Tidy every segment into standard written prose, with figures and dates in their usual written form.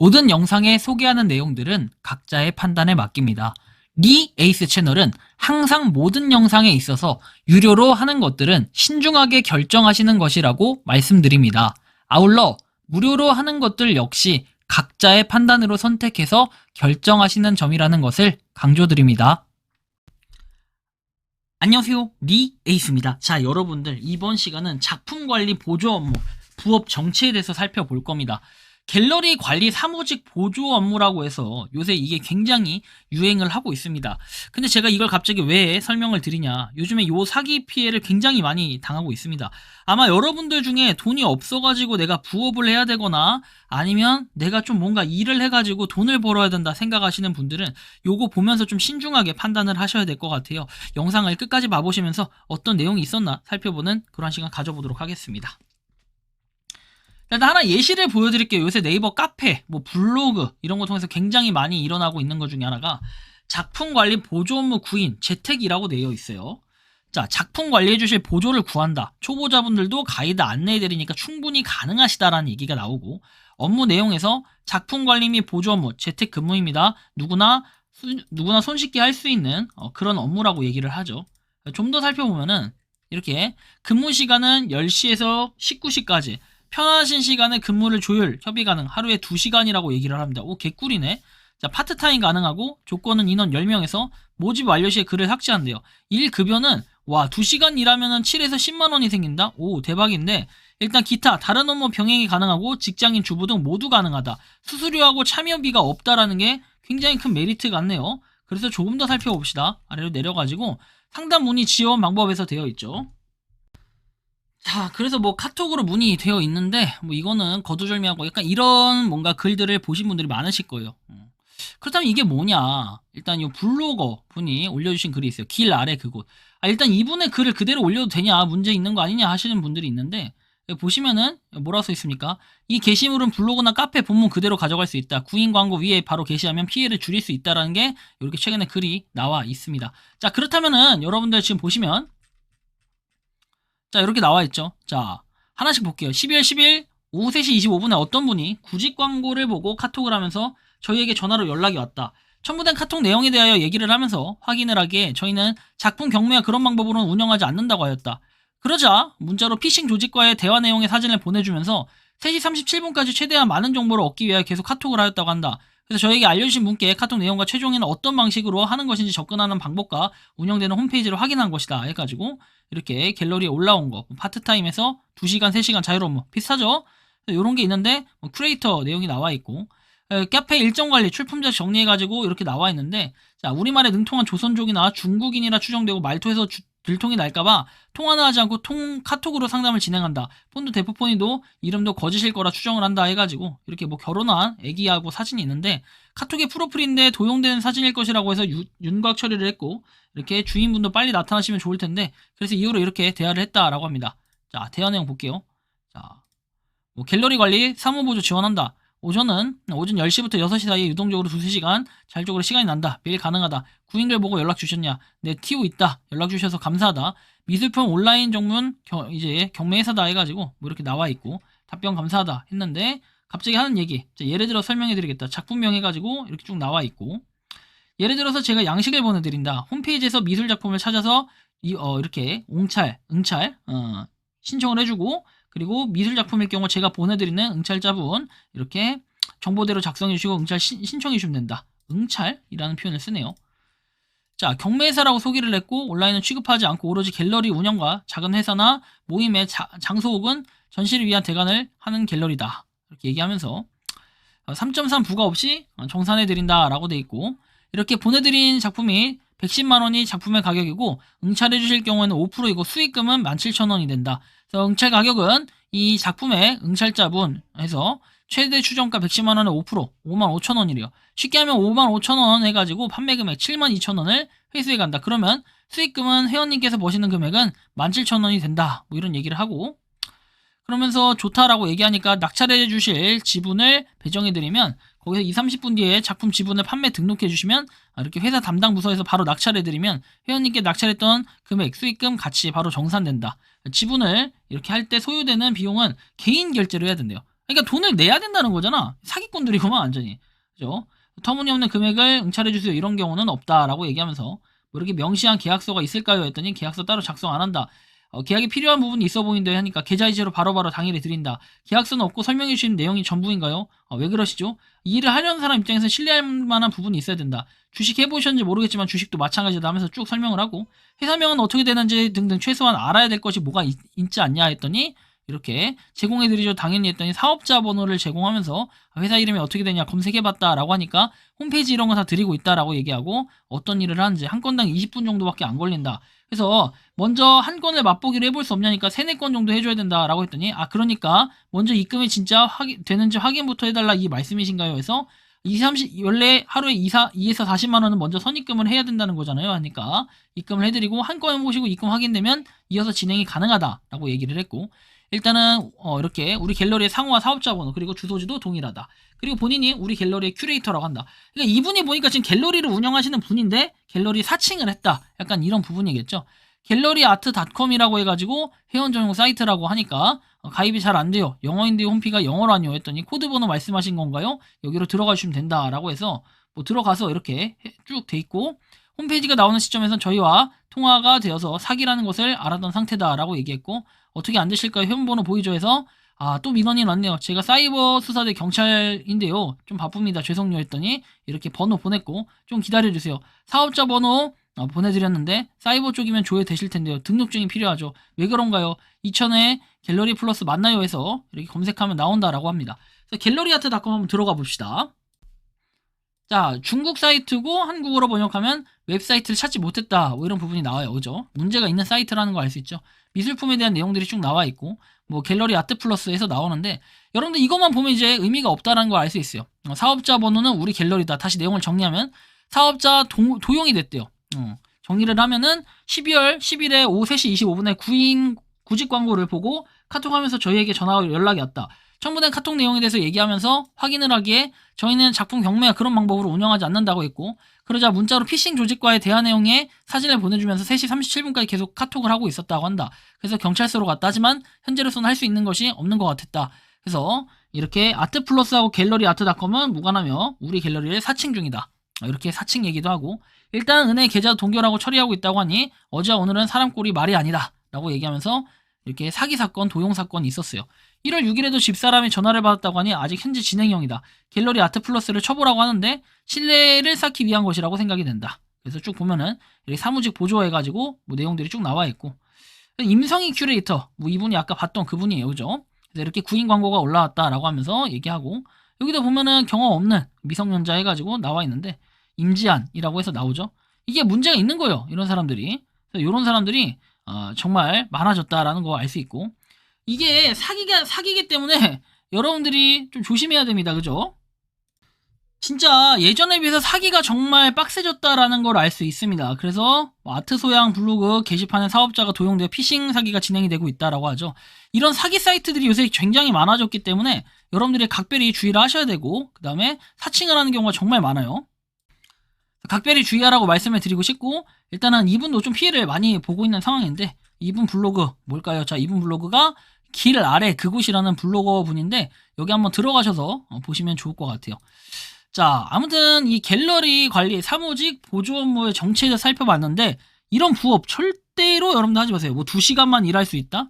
모든 영상에 소개하는 내용들은 각자의 판단에 맡깁니다. 리 에이스 채널은 항상 모든 영상에 있어서 유료로 하는 것들은 신중하게 결정하시는 것이라고 말씀드립니다. 아울러 무료로 하는 것들 역시 각자의 판단으로 선택해서 결정하시는 점이라는 것을 강조드립니다. 안녕하세요, 리 에이스입니다. 자, 여러분들 이번 시간은 작품관리 보조 업무, 부업 정체에 대해서 살펴볼 겁니다. 갤러리 관리 사무직 보조 업무라고 해서 요새 이게 굉장히 유행을 하고 있습니다. 근데 제가 이걸 갑자기 왜 설명을 드리냐, 요즘에 요 사기 피해를 굉장히 많이 당하고 있습니다. 아마 여러분들 중에 돈이 없어가지고 내가 부업을 해야 되거나 아니면 내가 좀 뭔가 일을 해가지고 돈을 벌어야 된다 생각하시는 분들은 요거 보면서 좀 신중하게 판단을 하셔야 될 것 같아요. 영상을 끝까지 봐보시면서 어떤 내용이 있었나 살펴보는 그런 시간 가져보도록 하겠습니다. 일단 하나 예시를 보여드릴게요. 요새 네이버 카페, 블로그 이런 거 통해서 굉장히 많이 일어나고 있는 것 중에 하나가 작품관리 보조 업무 구인, 재택이라고 되어 있어요. 자, 작품 관리해 주실 보조를 구한다. 초보자분들도 가이드 안내해드리니까 충분히 가능하시다라는 얘기가 나오고, 업무 내용에서 작품 관리 및 보조 업무, 재택 근무입니다. 누구나 손쉽게 할 수 있는 그런 업무라고 얘기를 하죠. 좀 더 살펴보면은 이렇게 근무 시간은 10시에서 19시까지, 편하신 시간에 근무를 조율, 협의 가능, 하루에 2시간이라고 얘기를 합니다. 오, 개꿀이네. 자, 파트타임 가능하고, 조건은 인원 10명에서 모집 완료 시에 글을 삭제한대요. 일 급여는, 2시간 일하면은 7에서 10만원이 생긴다? 오, 대박인데, 일단 기타, 다른 업무 병행이 가능하고, 직장인 주부 등 모두 가능하다. 수수료하고 참여비가 없다라는 게 굉장히 큰 메리트 같네요. 그래서 조금 더 살펴봅시다. 아래로 내려가지고, 상담 문의 지원 방법에서 되어 있죠. 자, 그래서 카톡으로 문의되어 있는데, 이거는 거두절미하고 약간 이런 뭔가 글들을 보신 분들이 많으실 거예요. 그렇다면 이게 뭐냐? 일단 이 블로거 분이 올려주신 글이 있어요. 길 아래 그곳. 일단 이분의 글을 그대로 올려도 되냐? 문제 있는 거 아니냐? 하시는 분들이 있는데, 보시면은 뭐라고 써 있습니까? 이 게시물은 블로그나 카페 본문 그대로 가져갈 수 있다. 구인 광고 위에 바로 게시하면 피해를 줄일 수 있다라는 게 이렇게 최근에 글이 나와 있습니다. 자, 그렇다면은 여러분들 지금 보시면, 자, 이렇게 나와 있죠. 자, 하나씩 볼게요. 12월 10일 오후 3시 25분에 어떤 분이 구직 광고를 보고 카톡을 하면서 저희에게 전화로 연락이 왔다. 첨부된 카톡 내용에 대하여 얘기를 하면서 확인을 하기에 저희는 작품 경매와 그런 방법으로는 운영하지 않는다고 하였다. 그러자 문자로 피싱 조직과의 대화 내용의 사진을 보내주면서 3시 37분까지 최대한 많은 정보를 얻기 위해 계속 카톡을 하였다고 한다. 그래서 저에게 알려주신 분께 카톡 내용과 최종에는 어떤 방식으로 하는 것인지 접근하는 방법과 운영되는 홈페이지를 확인한 것이다 해가지고 이렇게 갤러리에 올라온 거, 파트타임에서 2시간, 3시간 자유로 업무 비슷하죠? 이런 게 있는데 크리에이터 내용이 나와 있고, 카페 일정 관리, 출품자 정리해가지고 이렇게 나와 있는데, 자, 우리말에 능통한 조선족이나 중국인이라 추정되고 말투에서 들통이 날까봐 통화는 하지 않고 카톡으로 상담을 진행한다. 폰도 대포폰이도 이름도 거짓일 거라 추정을 한다 해가지고 이렇게 결혼한 애기하고 사진이 있는데, 카톡의 프로필인데 도용되는 사진일 것이라고 해서 윤곽 처리를 했고, 이렇게 주인분도 빨리 나타나시면 좋을 텐데, 그래서 이후로 이렇게 대화를 했다라고 합니다. 자, 대화 내용 볼게요. 자, 갤러리 관리, 사무보조 지원한다. 오전 10시부터 6시 사이에 유동적으로 2-3시간 자율적으로 시간이 난다. 매일 가능하다. 구인글 보고 연락 주셨냐? 네, TO 있다. 연락 주셔서 감사하다. 미술품 온라인 정문 이제 경매회사다 해가지고 이렇게 나와 있고, 답변 감사하다 했는데 갑자기 하는 얘기. 자, 예를 들어 설명해 드리겠다. 작품명 해가지고 이렇게 쭉 나와 있고, 예를 들어서 제가 양식을 보내드린다. 홈페이지에서 미술 작품을 찾아서 이렇게 응찰 신청을 해주고, 그리고 미술 작품일 경우 제가 보내드리는 응찰자분 이렇게 정보대로 작성해 주시고 응찰 신청해 주시면 된다. 응찰이라는 표현을 쓰네요. 자, 경매회사라고 소개를 했고, 온라인은 취급하지 않고 오로지 갤러리 운영과 작은 회사나 모임의 장소 혹은 전시를 위한 대관을 하는 갤러리다. 이렇게 얘기하면서 3.3 부가 없이 정산해 드린다 라고 돼 있고, 이렇게 보내드린 작품이 110만원이 작품의 가격이고, 응찰해 주실 경우에는 5%이고 수익금은 17,000원이 된다. 그래서 응찰 가격은 이 작품의 응찰자분에서 최대 추정가 110만원에 5%, 55,000원이래요. 쉽게 하면 55,000원 해가지고 판매 금액 72,000원을 회수해 간다. 그러면 수익금은 회원님께서 버시는 금액은 17,000원이 된다. 이런 얘기를 하고, 그러면서 좋다라고 얘기하니까 낙찰해 주실 지분을 배정해 드리면 거기서 20-30분 뒤에 작품 지분을 판매 등록해 주시면 이렇게 회사 담당 부서에서 바로 낙찰해 드리면 회원님께 낙찰했던 금액, 수익금 같이 바로 정산된다. 지분을 이렇게 할 때 소요되는 비용은 개인 결제로 해야 된대요. 그러니까 돈을 내야 된다는 거잖아. 사기꾼들이구만 완전히. 그죠? 터무니없는 금액을 응찰해주세요. 이런 경우는 없다라고 얘기하면서 뭐 이렇게 명시한 계약서가 있을까요? 했더니 계약서 따로 작성 안 한다. 계약에 필요한 부분이 있어 보인다 하니까 계좌이체로 바로바로 당일에 드린다. 계약서는 없고 설명해 주시는 내용이 전부인가요? 왜 그러시죠? 이 일을 하려는 사람 입장에서 신뢰할 만한 부분이 있어야 된다. 주식 해보셨는지 모르겠지만 주식도 마찬가지다 하면서 쭉 설명을 하고 회사명은 어떻게 되는지 등등 최소한 알아야 될 것이 뭐가 있지 않냐 했더니 이렇게 제공해드리죠. 당연히 했더니 사업자 번호를 제공하면서 회사 이름이 어떻게 되냐 검색해봤다라고 하니까 홈페이지 이런 거 다 드리고 있다라고 얘기하고 어떤 일을 하는지 한 건당 20분 정도밖에 안 걸린다. 그래서 먼저 한 건을 맛보기로 해볼 수 없냐니까 3, 4건 정도 해줘야 된다라고 했더니 그러니까 먼저 입금이 진짜 되는지 확인부터 해달라 이 말씀이신가요? 해서 30, 원래 하루에 2에서 40만 원은 먼저 선입금을 해야 된다는 거잖아요. 하니까 입금을 해드리고 한 건 보시고 입금 확인되면 이어서 진행이 가능하다라고 얘기를 했고 일단은 이렇게 우리 갤러리의 상호와 사업자 번호 그리고 주소지도 동일하다. 그리고 본인이 우리 갤러리의 큐레이터라고 한다. 그러니까 이분이 보니까 지금 갤러리를 운영하시는 분인데 갤러리 사칭을 했다. 약간 이런 부분이겠죠. 갤러리아트닷컴이라고 해가지고 회원 전용 사이트라고 하니까 가입이 잘 안 돼요. 영어인데 홈피가 영어로 아니요 했더니 코드 번호 말씀하신 건가요? 여기로 들어가시면 된다라고 해서 뭐 들어가서 이렇게 쭉 돼 있고 홈페이지가 나오는 시점에선 저희와 통화가 되어서 사기라는 것을 알았던 상태다라고 얘기했고 어떻게 안 되실까요? 회원번호 보이죠? 해서 또 민원이 왔네요. 제가 사이버 수사대 경찰인데요. 좀 바쁩니다. 죄송요 했더니 이렇게 번호 보냈고 좀 기다려주세요. 사업자 번호 보내드렸는데 사이버 쪽이면 조회되실 텐데요. 등록증이 필요하죠. 왜 그런가요? 2000에 갤러리 플러스 맞나요? 해서 이렇게 검색하면 나온다라고 합니다. 그래서 갤러리아트닷컴 한번 들어가 봅시다. 자, 중국 사이트고 한국어로 번역하면 웹사이트를 찾지 못했다. 뭐 이런 부분이 나와요. 그죠? 문제가 있는 사이트라는 거 알 수 있죠. 미술품에 대한 내용들이 쭉 나와 있고 뭐 갤러리 아트 플러스에서 나오는데 여러분들 이것만 보면 이제 의미가 없다라는 걸 알 수 있어요. 사업자 번호는 우리 갤러리다. 다시 내용을 정리하면 사업자 도용이 됐대요. 정리를 하면은 12월 10일에 오후 3시 25분에 구직 광고를 보고 카톡하면서 저희에게 전화가 연락이 왔다. 첨부된 카톡 내용에 대해서 얘기하면서 확인을 하기에 저희는 작품 경매와 그런 방법으로 운영하지 않는다고 했고 그러자 문자로 피싱 조직과의 대화 내용의 사진을 보내주면서 3시 37분까지 계속 카톡을 하고 있었다고 한다. 그래서 경찰서로 갔다 하지만 현재로서는 할 수 있는 것이 없는 것 같았다. 그래서 이렇게 아트플러스하고 갤러리 아트닷컴은 무관하며 우리 갤러리를 사칭 중이다. 이렇게 사칭 얘기도 하고 일단 은행 계좌 동결하고 처리하고 있다고 하니 어제와 오늘은 사람 꼴이 말이 아니다 라고 얘기하면서 이렇게 사기 사건, 도용 사건이 있었어요. 1월 6일에도 집사람이 전화를 받았다고 하니 아직 현재 진행형이다. 갤러리 아트 플러스를 쳐보라고 하는데 신뢰를 쌓기 위한 것이라고 생각이 된다. 그래서 쭉 보면은 이렇게 사무직 보조해가지고 뭐 내용들이 쭉 나와 있고 임성희 큐레이터 뭐 이분이 아까 봤던 그분이에요, 그죠? 그래서 이렇게 구인 광고가 올라왔다라고 하면서 얘기하고 여기다 보면은 경험 없는 미성년자 해가지고 나와 있는데 임지한이라고 해서 나오죠. 이게 문제가 있는 거예요, 이런 사람들이. 그래서 이런 사람들이 정말 많아졌다라는 거 알 수 있고 이게 사기기 때문에 여러분들이 좀 조심해야 됩니다. 그죠? 진짜 예전에 비해서 사기가 정말 빡세졌다라는 걸 알 수 있습니다. 그래서 아트소양 블로그 게시판에 사업자가 도용되어 피싱 사기가 진행이 되고 있다라고 하죠. 이런 사기 사이트들이 요새 굉장히 많아졌기 때문에 여러분들이 각별히 주의를 하셔야 되고 그 다음에 사칭을 하는 경우가 정말 많아요. 각별히 주의하라고 말씀을 드리고 싶고 일단은 이분도 좀 피해를 많이 보고 있는 상황인데 이분 블로그 뭘까요? 자, 이분 블로그가 길 아래 그곳이라는 블로거 분인데 여기 한번 들어가셔서 보시면 좋을 것 같아요. 자, 아무튼 이 갤러리 관리 사무직 보조 업무의 정체에 대해서 살펴봤는데 이런 부업 절대로 여러분들 하지 마세요. 뭐 2시간만 일할 수 있다?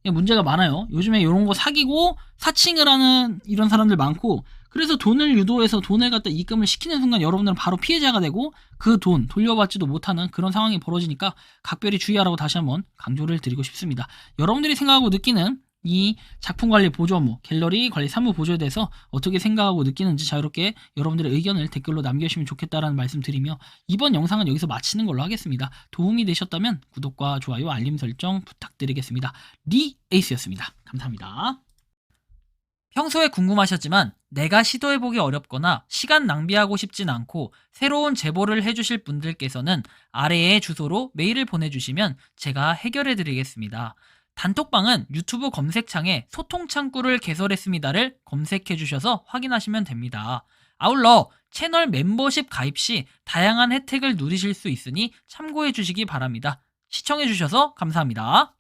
문제가 많아요. 요즘에 이런 거 사기고 사칭을 하는 이런 사람들 많고 그래서 돈을 유도해서 돈을 갖다 입금을 시키는 순간 여러분들은 바로 피해자가 되고 그 돈 돌려받지도 못하는 그런 상황이 벌어지니까 각별히 주의하라고 다시 한번 강조를 드리고 싶습니다. 여러분들이 생각하고 느끼는 이 작품 관리 보조 업무, 갤러리 관리 사무 보조에 대해서 어떻게 생각하고 느끼는지 자유롭게 여러분들의 의견을 댓글로 남겨주시면 좋겠다라는 말씀 드리며 이번 영상은 여기서 마치는 걸로 하겠습니다. 도움이 되셨다면 구독과 좋아요, 알림 설정 부탁드리겠습니다. 리에이스였습니다. 감사합니다. 평소에 궁금하셨지만 내가 시도해보기 어렵거나 시간 낭비하고 싶진 않고 새로운 제보를 해주실 분들께서는 아래의 주소로 메일을 보내주시면 제가 해결해드리겠습니다. 단톡방은 유튜브 검색창에 소통창구를 개설했습니다를 검색해주셔서 확인하시면 됩니다. 아울러 채널 멤버십 가입 시 다양한 혜택을 누리실 수 있으니 참고해주시기 바랍니다. 시청해주셔서 감사합니다.